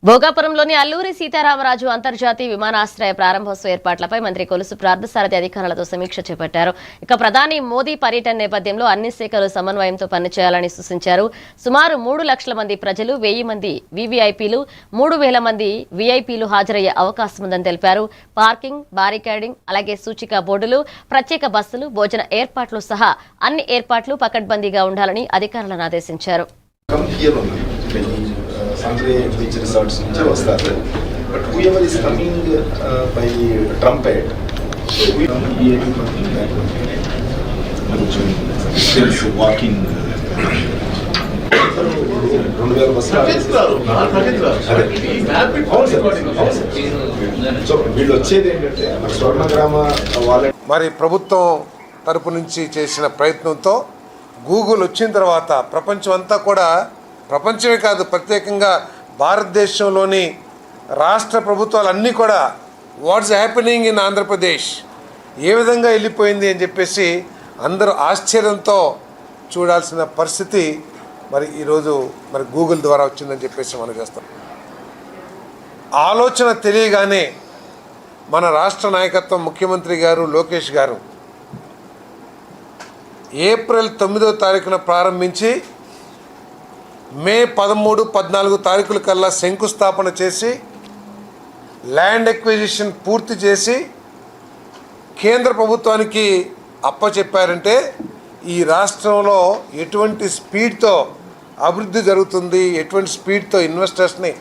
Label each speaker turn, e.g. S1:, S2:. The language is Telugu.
S1: భోగాపురంలోని అల్లూరి సీతారామరాజు అంతర్జాతీయ విమానాశ్రయ ప్రారంభోత్సవ ఏర్పాట్లపై మంత్రి కొలుసు పార్థసారథి అధికారులతో సమీక్ష చేపట్టారు. ఇక ప్రధాని మోదీ పర్యటన నేపథ్యంలో అన్ని శాఖలు సమన్వయంతో పనిచేయాలని సూచించారు. సుమారు 3 లక్షల మంది ప్రజలు, 1000 మంది వీవీఐపీలు, 3000 మంది వీఐపీలు హాజరయ్యే అవకాశం ఉందని తెలిపారు. పార్కింగ్, బారికేడింగ్, అలాగే సూచిక బోర్డులు, ప్రత్యేక బస్సులు, భోజన ఏర్పాట్లు సహా అన్ని ఏర్పాట్లు పకడ్బందీగా ఉండాలని అధికారులను ఆదేశించారు.
S2: Sangre beach resorts nunche vastaru, but whoever is coming by trumpet, we still walking.
S3: మరి ప్రభుత్వం తరపు నుంచి చేసిన ప్రయత్నంతో గూగుల్ వచ్చిన తర్వాత ప్రపంచం అంతా కూడా, ప్రపంచమే కాదు ప్రత్యేకంగా భారతదేశంలోని రాష్ట్ర ప్రభుత్వాలన్నీ కూడా వాట్స్ హ్యాపెనింగ్ ఇన్ ఆంధ్రప్రదేశ్, ఏ విధంగా వెళ్ళిపోయింది అని చెప్పేసి అందరూ ఆశ్చర్యంతో చూడాల్సిన పరిస్థితి మరి ఈరోజు మరి గూగుల్ ద్వారా వచ్చిందని చెప్పేసి మనం చేస్తాం. ఆలోచన తెలియగానే మన రాష్ట్ర నాయకత్వం, ముఖ్యమంత్రి గారు లోకేష్ గారు ఏప్రిల్ 9వ తారీఖున ప్రారంభించి మే 13, 14 తారీఖుల కల్లా శంకుస్థాపన చేసి ల్యాండ్ ఎక్విజిషన్ పూర్తి చేసి కేంద్ర ప్రభుత్వానికి అప్పచెప్పారంటే ఈ రాష్ట్రంలో ఎటువంటి స్పీడ్తో అభివృద్ధి జరుగుతుంది, ఎటువంటి స్పీడ్తో ఇన్వెస్టర్స్ని